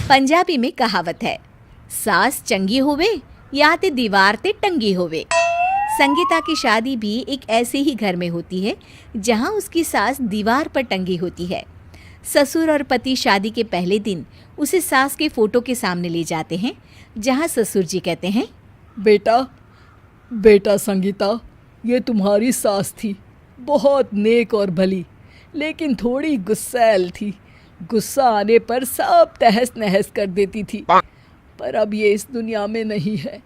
पंजाबी में कहावत है, सास चंगी होवे या ते दीवार ते टंगी होवे। संगीता की शादी भी एक ऐसे ही घर में होती है जहां उसकी सास दीवार पर टंगी होती है। ससुर और पति शादी के पहले दिन उसे सास के फोटो के सामने ले जाते हैं, जहां ससुर जी कहते हैं, बेटा बेटा संगीता, ये तुम्हारी सास थी, बहुत नेक और भली, लेकिन थोड़ी गुस्सैल थी। गुस्सा आने पर सब तहस नहस कर देती थी, पर अब ये इस दुनिया में नहीं है।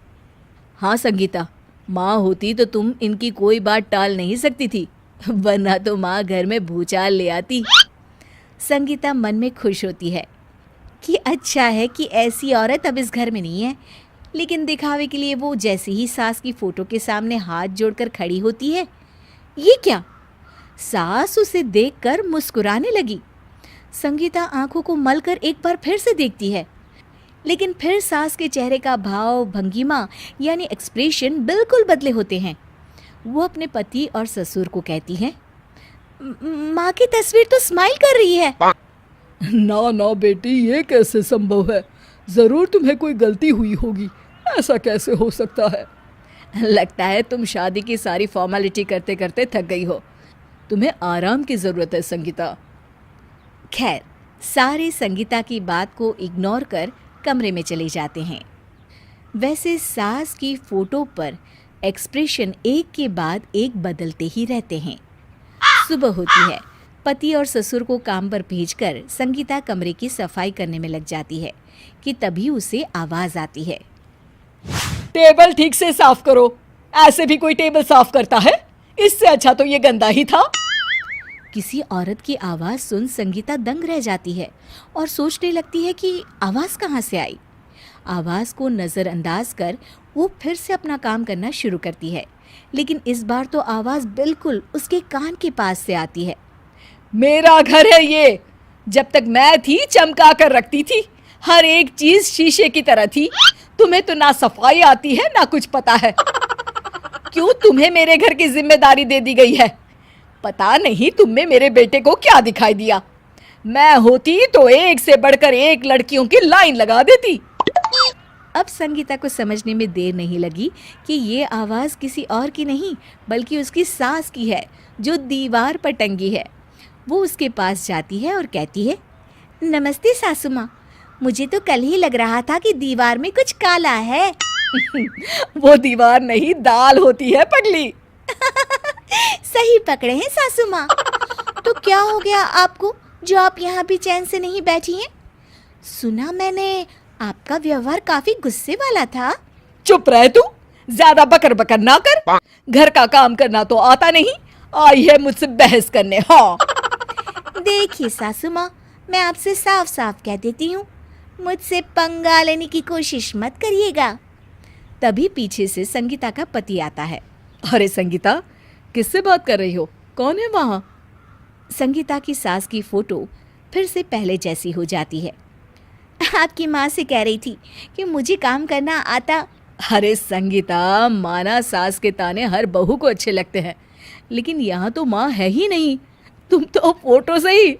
हाँ संगीता, माँ होती तो तुम इनकी कोई बात टाल नहीं सकती थी, वरना तो माँ घर में भूचाल ले आती। संगीता मन में खुश होती है कि अच्छा है कि ऐसी औरत अब इस घर में नहीं है, लेकिन दिखावे के लिए वो जैसे ही सास की फोटो के सामने हाथ जोड़कर खड़ी होती है, ये क्या? सास उसे देखकर मुस्कुराने लगी। संगीता आंखों को मलकर एक बार फिर से देखती है, लेकिन फिर सास के चेहरे का भाव, भंगिमा यानी एक्सप्रेशन बिल्कुल बदले होते हैं। वो अपने पति और ससुर को कहती है, माँ की तस्वीर तो स्माइल कर रही है। ना ना बेटी, ये कैसे संभव है? जरूर तुम्हें कोई गलती हुई होगी, ऐसा कैसे हो सकता है? लगता है तुम शादी की सारी फॉर्मेलिटी करते करते थक गई हो, तुम्हें आराम की ज़रूरत है संगीता। खैर, सारे संगीता की बात को इग्नोर कर कमरे में चले जाते हैं। वैसे सास की फोटो पर एक्सप्रेशन एक के बाद एक बदलते ही रहते हैं। सुबह होती है, पति और ससुर को काम पर भेजकर संगीता कमरे की सफाई करने में लग जाती है कि तभी उसे आवाज आती है, टेबल ठीक से साफ करो। ऐसे भी कोई टेबल साफ करता है? इससे अच्छा तो ये गंदा ही था। किसी औरत की आवाज़ सुन संगीता दंग रह जाती है और सोचने लगती है कि आवाज़ कहाँ से आई। आवाज़ को नज़रअंदाज कर वो फिर से अपना काम करना शुरू करती है, लेकिन इस बार तो आवाज़ बिल्कुल उसके कान के पास से आती है। मेरा घर है ये, जब तक मैं थी चमका कर रखती थी, हर एक चीज शीशे की तरह थी। तुम्हें तो ना सफाई आती है ना कुछ पता है। क्यों तुम्हें मेरे घर की जिम्मेदारी दे दी गई है? पता नहीं तुम में मेरे बेटे को क्या दिखाई दिया। मैं होती तो एक से बढ़कर एक लड़कियों की लाइन लगा देती। अब संगीता को समझने में देर नहीं लगी कि ये आवाज़ किसी और की नहीं बल्कि उसकी सास की है, जो दीवार पर टंगी है। वो उसके पास जाती है और कहती है, नमस्ते सासू माँ, मुझे तो कल ही लग रहा था कि दीवार में कुछ काला है। वो दीवार नहीं, दाल होती है पगली। सही पकड़े हैं सासू माँ। तो क्या हो गया आपको जो आप यहाँ भी चैन से नहीं बैठी हैं? सुना मैंने आपका व्यवहार काफी गुस्से वाला था। चुप रह तू, ज्यादा बकर बकर ना कर। घर का काम करना तो आता नहीं, आई है मुझसे बहस करने। हाँ देखिए सासू माँ, मैं आपसे साफ साफ कह देती हूँ, मुझसे पंगा लेने की कोशिश मत करिएगा। तभी पीछे से संगीता का पति आता है। अरे संगीता, किससे बात कर रही हो? कौन है वहाँ? संगीता की सास की फोटो फिर से पहले जैसी हो जाती है। आपकी माँ से कह रही थी कि मुझे काम करना आता। अरे संगीता, माना सास के ताने हर बहू को अच्छे लगते हैं, लेकिन यहाँ तो माँ है ही नहीं, तुम तो फोटो से ही।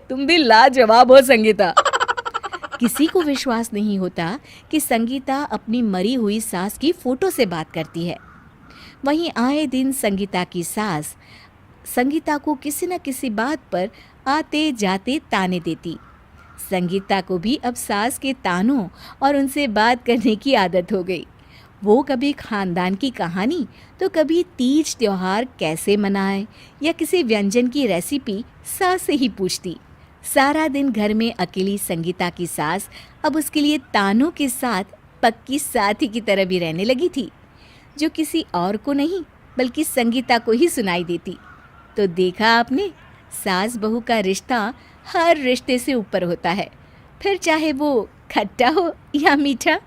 तुम भी लाजवाब हो संगीता। किसी को विश्वास नहीं होता कि संगीता अपनी मरी हुई सास की फोटो से बात करती है। वहीं आए दिन संगीता की सास संगीता को किसी न किसी बात पर आते जाते ताने देती। संगीता को भी अब सास के तानों और उनसे बात करने की आदत हो गई। वो कभी खानदान की कहानी तो कभी तीज त्योहार कैसे मनाए या किसी व्यंजन की रेसिपी सास से ही पूछती। सारा दिन घर में अकेली संगीता की सास अब उसके लिए तानों के साथ पक्की साथी की तरह भी रहने लगी थी, जो किसी और को नहीं बल्कि संगीता को ही सुनाई देती। तो देखा आपने, सास बहू का रिश्ता हर रिश्ते से ऊपर होता है, फिर चाहे वो खट्टा हो या मीठा।